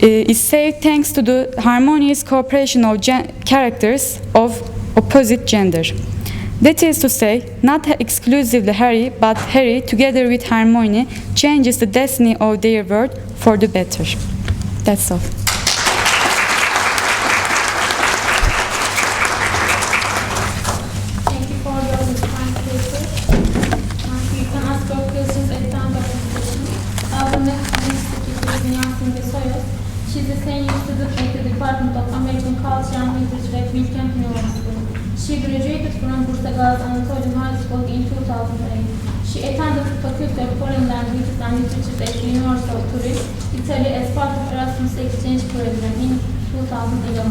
[SPEAKER 4] is saved thanks to the harmonious cooperation of characters of opposite gender. That is to say, not exclusively Harry, but Harry, together with Hermione, changes the destiny of their world for the better. That's all.
[SPEAKER 3] Thank you for your kind paper. You can ask your questions at the end of the session. Our next speaker is Nihan Soyöz. She's a senior student at the Department of American Culture and Literature at Bilkent University. She graduated from Auditorium High School in 2008. She attended the Faculty of Foreign Languages and Literature at the University of Turin, Italy as part of Erasmus exchange program in 2011.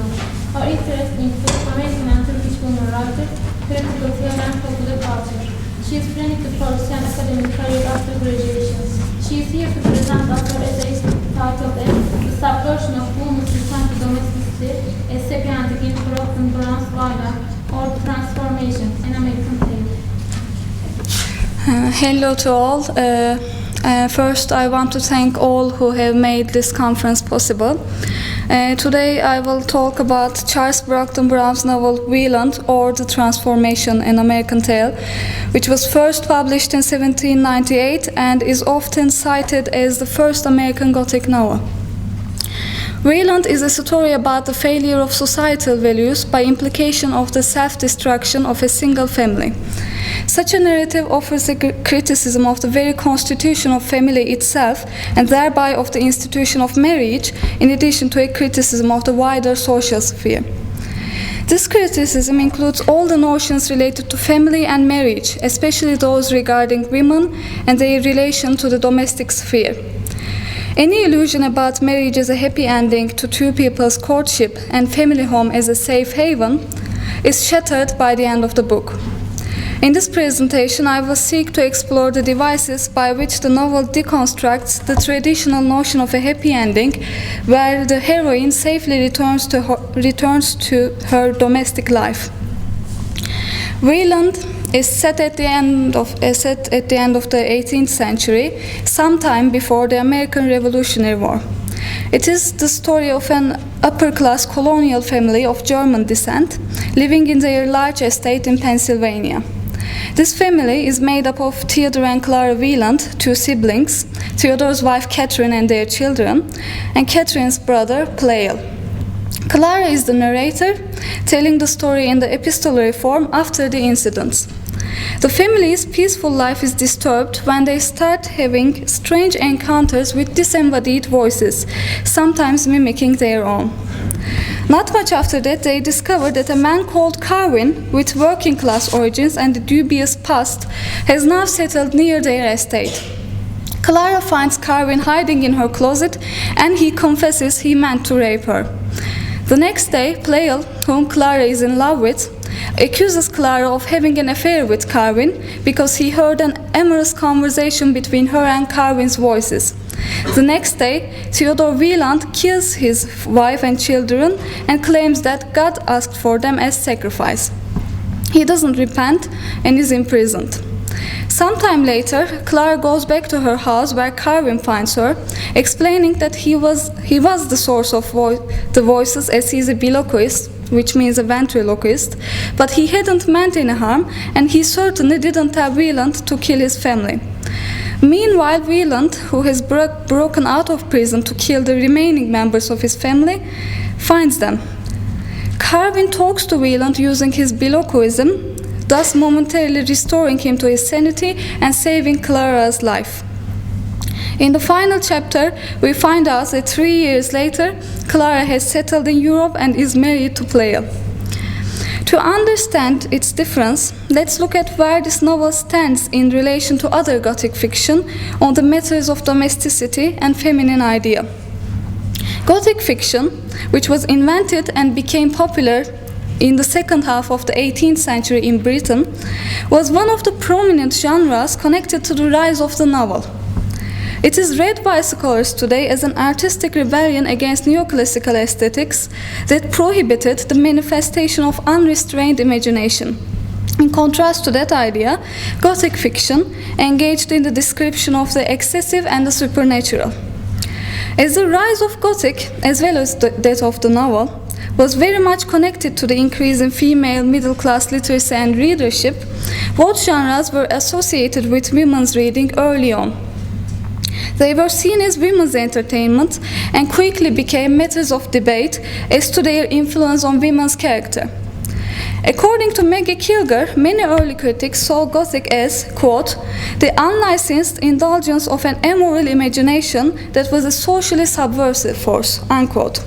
[SPEAKER 3] Her interest includes American and Turkish women writers, critical theory and popular culture. She is planning to pursue an academic career after graduation. She is here to present us her essay titled The Subversion of Women's Return to Domesticity, a Sexuality in Brockden, Wieland, or Transformation, an American Tale.
[SPEAKER 7] Hello to all. First, I want to thank all who have made this conference possible. Today I will talk about Charles Brockden Brown's novel Wieland, or The Transformation, an American Tale, which was first published in 1798 and is often cited as the first American Gothic novel. Wieland is a story about the failure of societal values by implication of the self-destruction of a single family. Such a narrative offers a criticism of the very constitution of family itself and thereby of the institution of marriage, in addition to a criticism of the wider social sphere. This criticism includes all the notions related to family and marriage, especially those regarding women and their relation to the domestic sphere. Any illusion about marriage as a happy ending to two people's courtship and family home as a safe haven is shattered by the end of the book. In this presentation, I will seek to explore the devices by which the novel deconstructs the traditional notion of a happy ending, where the heroine safely returns to her domestic life. Wieland is set at the end of the 18th century, sometime before the American Revolutionary War. It is the story of an upper-class colonial family of German descent living in their large estate in Pennsylvania. This family is made up of Theodore and Clara Wieland, two siblings, Theodore's wife Catherine and their children, and Catherine's brother Pleyel. Clara is the narrator, telling the story in the epistolary form after the incidents. The family's peaceful life is disturbed when they start having strange encounters with disembodied voices, sometimes mimicking their own. Not much after that, they discover that a man called Carwin, with working-class origins and a dubious past, has now settled near their estate. Clara finds Carwin hiding in her closet, and he confesses he meant to rape her. The next day, Pleyel, whom Clara is in love with, accuses Clara of having an affair with Carwin because he heard an amorous conversation between her and Carwin's voices. The next day, Theodore Wieland kills his wife and children and claims that God asked for them as sacrifice. He doesn't repent and is imprisoned. Sometime later, Clara goes back to her house where Carwin finds her, explaining that he was the source of the voices, as he is a biloquist, which means a ventriloquist, but he hadn't meant any harm, and he certainly didn't tell Wieland to kill his family. Meanwhile, Wieland, who has broken out of prison to kill the remaining members of his family, finds them. Carwin talks to Wieland using his biloquism, thus momentarily restoring him to his sanity and saving Clara's life. In the final chapter, we find out that 3 years later, Clara has settled in Europe and is married to Pleyel. To understand its difference, let's look at where this novel stands in relation to other Gothic fiction on the matters of domesticity and feminine idea. Gothic fiction, which was invented and became popular in the second half of the 18th century in Britain, was one of the prominent genres connected to the rise of the novel. It is read by scholars today as an artistic rebellion against neoclassical aesthetics that prohibited the manifestation of unrestrained imagination. In contrast to that idea, Gothic fiction engaged in the description of the excessive and the supernatural. As the rise of Gothic, as well as that of the novel, was very much connected to the increase in female middle-class literacy and readership, both genres were associated with women's reading early on. They were seen as women's entertainment and quickly became matters of debate as to their influence on women's character. According to Maggie Kilger, many early critics saw Gothic as, quote, the unlicensed indulgence of an amoral imagination that was a socially subversive force, unquote.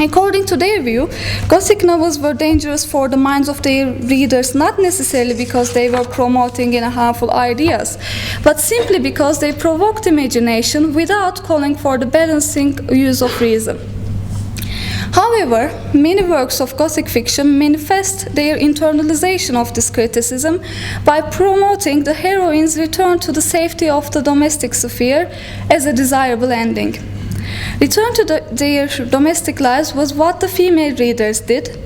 [SPEAKER 7] According to their view, Gothic novels were dangerous for the minds of their readers not necessarily because they were promoting harmful ideas, but simply because they provoked imagination without calling for the balancing use of reason. However, many works of Gothic fiction manifest their internalization of this criticism by promoting the heroine's return to the safety of the domestic sphere as a desirable ending. Return to their domestic lives was what the female readers did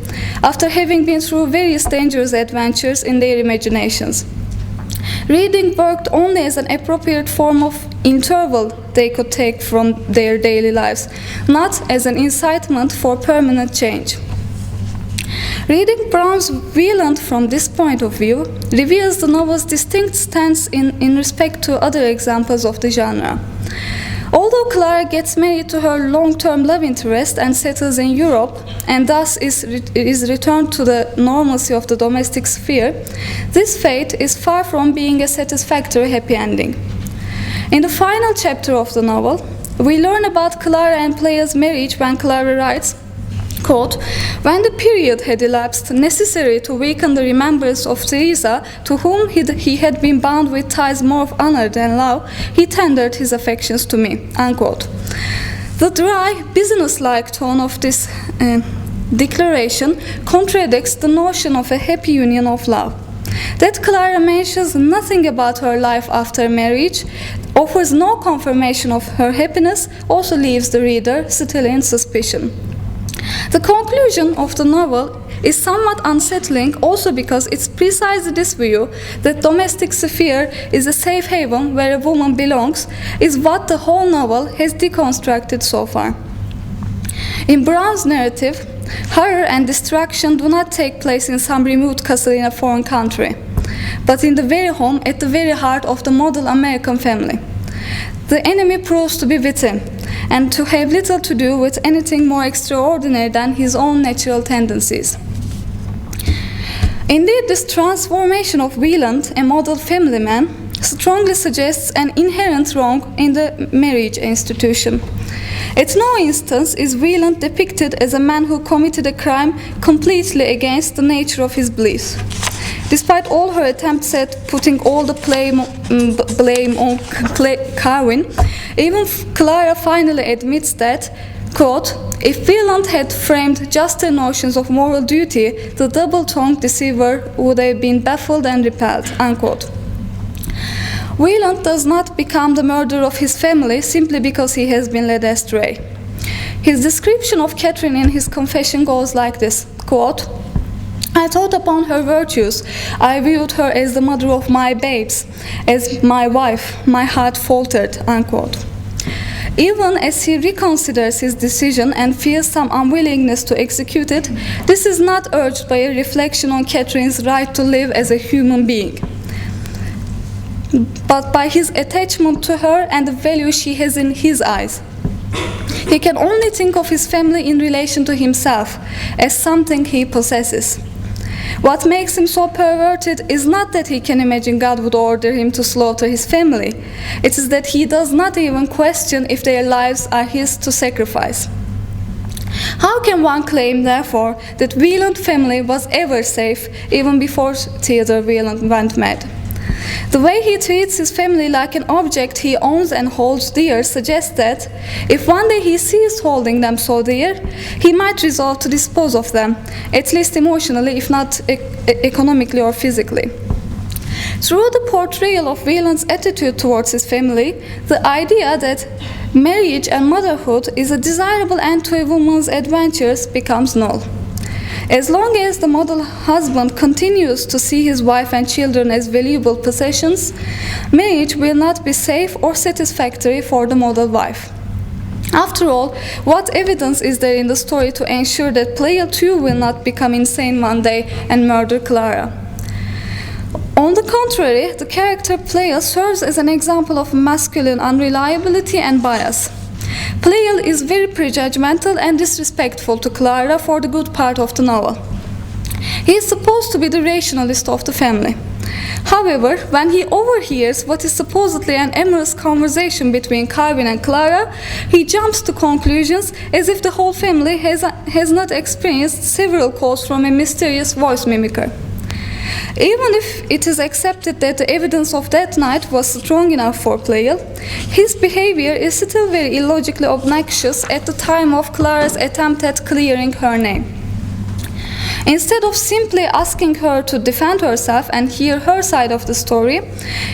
[SPEAKER 7] after having been through various dangerous adventures in their imaginations. Reading worked only as an appropriate form of interval they could take from their daily lives, not as an incitement for permanent change. Reading Brown's Wieland from this point of view reveals the novel's distinct stance in respect to other examples of the genre. Although Clara gets married to her long-term love interest and settles in Europe, and thus is returned to the normalcy of the domestic sphere, this fate is far from being a satisfactory happy ending. In the final chapter of the novel, we learn about Clara and Playa's marriage when Clara writes, quote, "When the period had elapsed necessary to weaken the remembrance of Teresa, to whom he had been bound with ties more of honor than love, he tendered his affections to me," unquote. The dry, business-like tone of this declaration contradicts the notion of a happy union of love. That Clara mentions nothing about her life after marriage, offers no confirmation of her happiness, also leaves the reader still in suspicion. The conclusion of the novel is somewhat unsettling also because it's precisely this view that domestic sphere is a safe haven where a woman belongs is what the whole novel has deconstructed so far. In Brown's narrative, horror and destruction do not take place in some remote castle in a foreign country, but in the very home, at the very heart of the model American family. The enemy proves to be within, and to have little to do with anything more extraordinary than his own natural tendencies. Indeed, this transformation of Wieland, a model family man, strongly suggests an inherent wrong in the marriage institution. At no instance is Wieland depicted as a man who committed a crime completely against the nature of his beliefs. Despite all her attempts at putting all the blame on Carwin, even Clara finally admits that, quote, "If Wieland had framed juster notions of moral duty, the double-tongued deceiver would have been baffled and repelled," unquote. Wieland does not become the murderer of his family simply because he has been led astray. His description of Catherine in his confession goes like this, quote, "I thought upon her virtues. I viewed her as the mother of my babes, as my wife. My heart faltered," unquote. Even as he reconsiders his decision and feels some unwillingness to execute it, this is not urged by a reflection on Catherine's right to live as a human being, but by his attachment to her and the value she has in his eyes. He can only think of his family in relation to himself, as something he possesses. What makes him so perverted is not that he can imagine God would order him to slaughter his family. It is that he does not even question if their lives are his to sacrifice. How can one claim, therefore, that Wieland family was ever safe even before Theodore Wieland went mad? The way he treats his family like an object he owns and holds dear suggests that, if one day he ceased holding them so dear, he might resolve to dispose of them, at least emotionally, if not economically or physically. Through the portrayal of Wieland's attitude towards his family, the idea that marriage and motherhood is a desirable end to a woman's adventures becomes null. As long as the model husband continues to see his wife and children as valuable possessions, marriage will not be safe or satisfactory for the model wife. After all, what evidence is there in the story to ensure that Playa too will not become insane one day and murder Clara? On the contrary, the character Playa serves as an example of masculine unreliability and bias. Playa is very prejudgmental and disrespectful to Clara for the good part of the novel. He is supposed to be the rationalist of the family. However, when he overhears what is supposedly an amorous conversation between Carwin and Clara, he jumps to conclusions as if the whole family has not experienced several calls from a mysterious voice mimicker. Even if it is accepted that the evidence of that night was strong enough for Playa, his behavior is still very illogically obnoxious at the time of Clara's attempt at clearing her name. Instead of simply asking her to defend herself and hear her side of the story,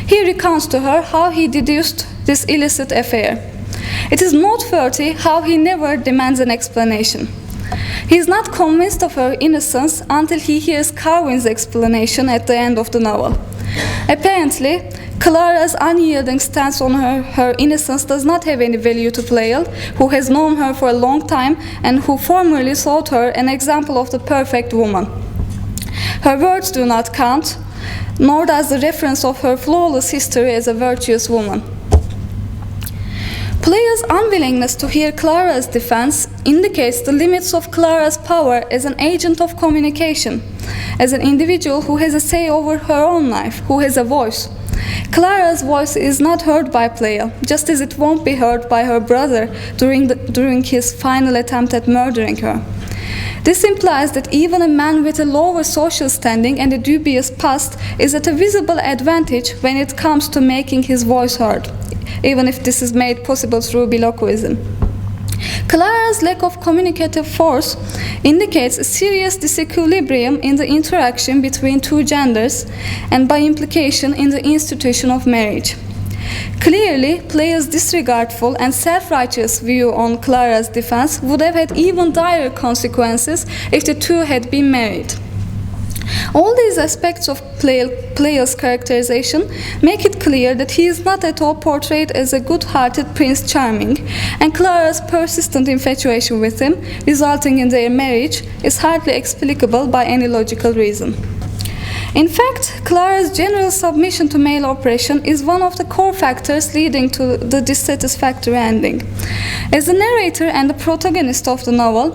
[SPEAKER 7] he recounts to her how he deduced this illicit affair. It is noteworthy how he never demands an explanation. He is not convinced of her innocence until he hears Carwin's explanation at the end of the novel. Apparently, Clara's unyielding stance on her innocence does not have any value to Pleyel, who has known her for a long time and who formerly thought her an example of the perfect woman. Her words do not count, nor does the reference of her flawless history as a virtuous woman. Pleyel's unwillingness to hear Clara's defense indicates the limits of Clara's power as an agent of communication, as an individual who has a say over her own life, who has a voice. Clara's voice is not heard by Pleyel, just as it won't be heard by her brother during his final attempt at murdering her. This implies that even a man with a lower social standing and a dubious past is at a visible advantage when it comes to making his voice heard, even if this is made possible through billoquism. Clara's lack of communicative force indicates a serious disequilibrium in the interaction between two genders and by implication in the institution of marriage. Clearly, Pleyel's disregardful and self-righteous view on Clara's defense would have had even dire consequences if the two had been married. All these aspects of Pleyel's characterization make it clear that he is not at all portrayed as a good-hearted Prince Charming, and Clara's persistent infatuation with him, resulting in their marriage, is hardly explicable by any logical reason. In fact, Clara's general submission to male oppression is one of the core factors leading to the dissatisfactory ending. As the narrator and the protagonist of the novel,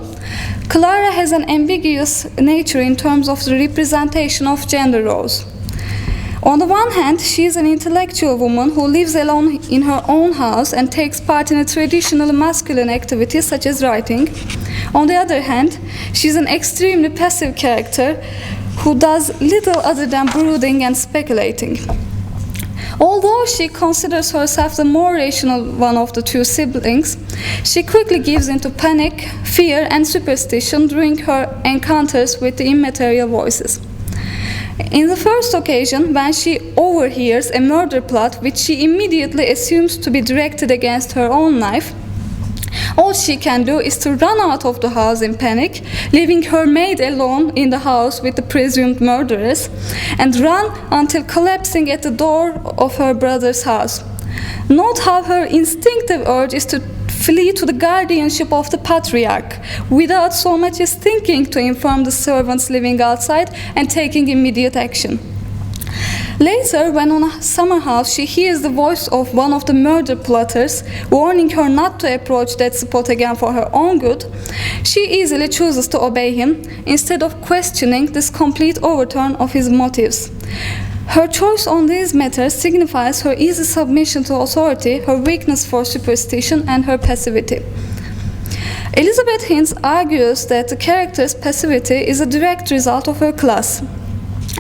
[SPEAKER 7] Clara has an ambiguous nature in terms of the representation of gender roles. On the one hand, she is an intellectual woman who lives alone in her own house and takes part in a traditional masculine activity such as writing. On the other hand, she is an extremely passive character who does little other than brooding and speculating. Although she considers herself the more rational one of the two siblings, she quickly gives into panic, fear, and superstition during her encounters with the immaterial voices. In the first occasion, when she overhears a murder plot which she immediately assumes to be directed against her own life, all she can do is to run out of the house in panic, leaving her maid alone in the house with the presumed murderess, and run until collapsing at the door of her brother's house. Note how her instinctive urge is to flee to the guardianship of the patriarch, without so much as thinking to inform the servants living outside and taking immediate action. Later, when on a summer house she hears the voice of one of the murder plotters warning her not to approach that spot again for her own good, she easily chooses to obey him instead of questioning this complete overturn of his motives. Her choice on these matters signifies her easy submission to authority, her weakness for superstition, and her passivity. Elizabeth Hinds argues that the character's passivity is a direct result of her class.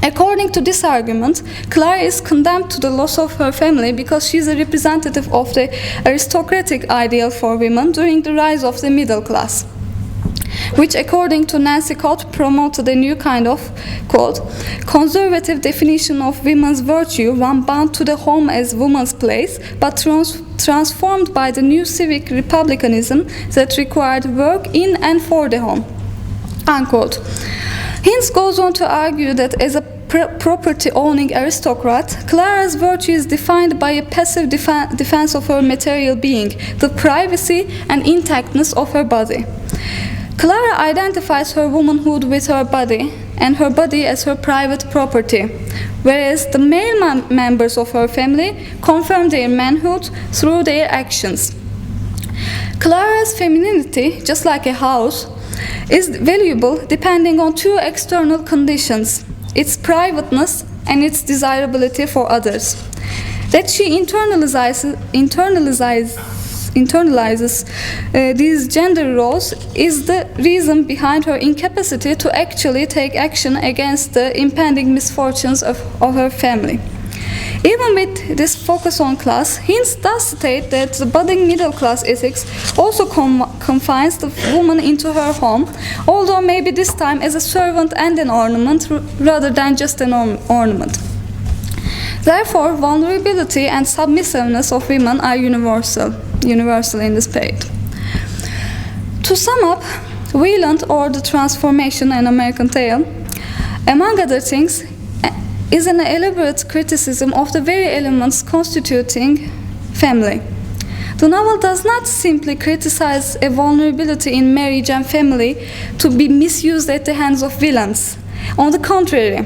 [SPEAKER 7] According to this argument, Clara is condemned to the loss of her family because she is a representative of the aristocratic ideal for women during the rise of the middle class, which, according to Nancy Cott, promoted a new kind of, quote, conservative definition of women's virtue, one bound to the home as woman's place, but transformed by the new civic republicanism that required work in and for the home, unquote. Hinds goes on to argue that as a property-owning aristocrat, Clara's virtue is defined by a passive defense of her material being, the privacy and intactness of her body. Clara identifies her womanhood with her body, and her body as her private property, whereas the male members of her family confirm their manhood through their actions. Clara's femininity, just like a house, is valuable depending on two external conditions: its privateness and its desirability for others. That she internalizes these gender roles is the reason behind her incapacity to actually take action against the impending misfortunes of her family. Even with this focus on class, Hinds does state that the budding middle-class ethics also confines the woman into her home, although maybe this time as a servant and an ornament rather than just an ornament. Therefore, vulnerability and submissiveness of women are universal in this period. To sum up, Wieland, or The Transformation, an American Tale, among other things, is an elaborate criticism of the very elements constituting family. The novel does not simply criticize a vulnerability in marriage and family to be misused at the hands of villains. On the contrary,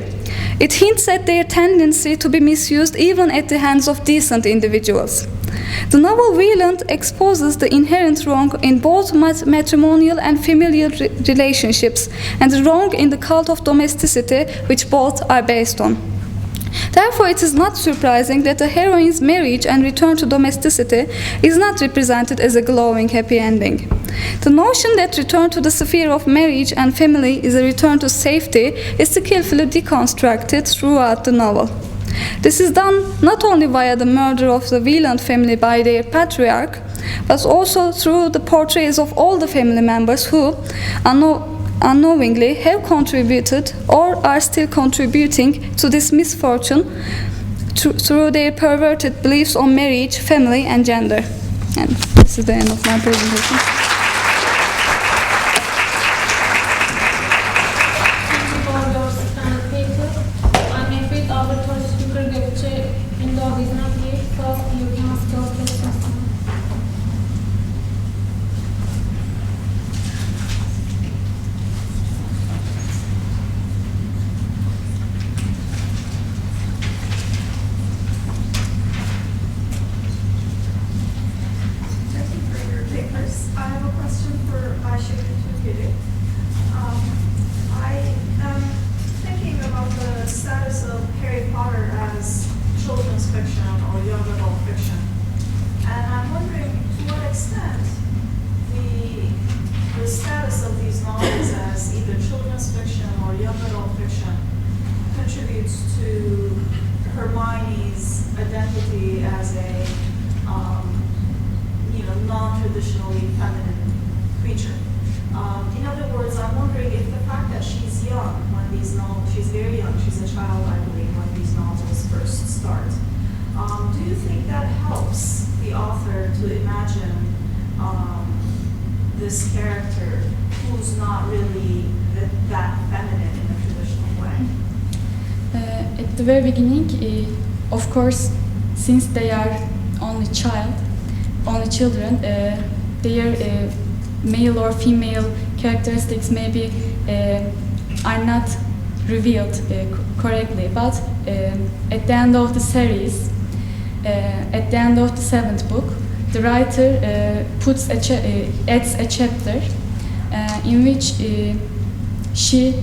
[SPEAKER 7] it hints at their tendency to be misused even at the hands of decent individuals. The novel Wieland exposes the inherent wrong in both matrimonial and familial relationships and the wrong in the cult of domesticity which both are based on. Therefore, it is not surprising that the heroine's marriage and return to domesticity is not represented as a glowing happy ending. The notion that return to the sphere of marriage and family is a return to safety is skillfully deconstructed throughout the novel. This is done not only via the murder of the Wieland family by their patriarch, but also through the portraits of all the family members who, unknowingly, have contributed or are still contributing to this misfortune through their perverted beliefs on marriage, family, and gender. And this is the end of my presentation.
[SPEAKER 8] non-traditionally feminine creature. In other words, I'm wondering if the fact that she's young when these novels, she's very young, she's a child, I believe, when these novels first start. Do you think that helps the author to imagine this character who's not really that feminine in a traditional way?
[SPEAKER 4] At the very beginning, of course, since they are only children, their male or female characteristics maybe are not revealed correctly. But at the end of the series, at the end of the 7th book, the writer adds a chapter in which she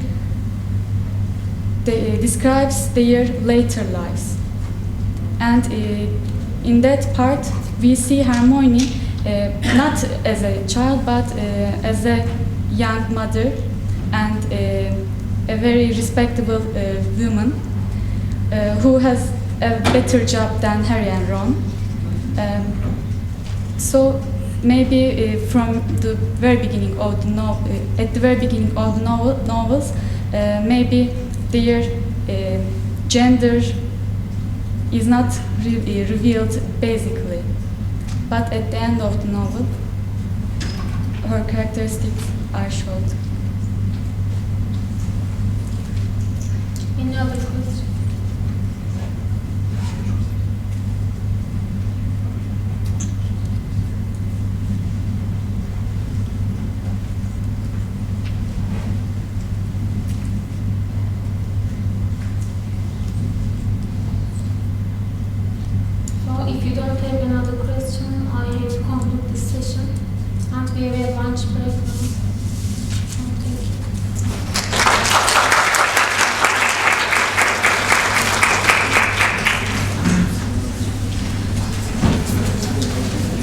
[SPEAKER 4] describes their later lives. And in that part, we see Hermione not as a child, but as a young mother and a very respectable woman who has a better job than Harry and Ron. So maybe from the very beginning of the at the very beginning of the novels, maybe their gender is not really revealed basically, but at the end of the novel, her characteristics are shown.
[SPEAKER 3] Any other questions? If you don't have another question, I have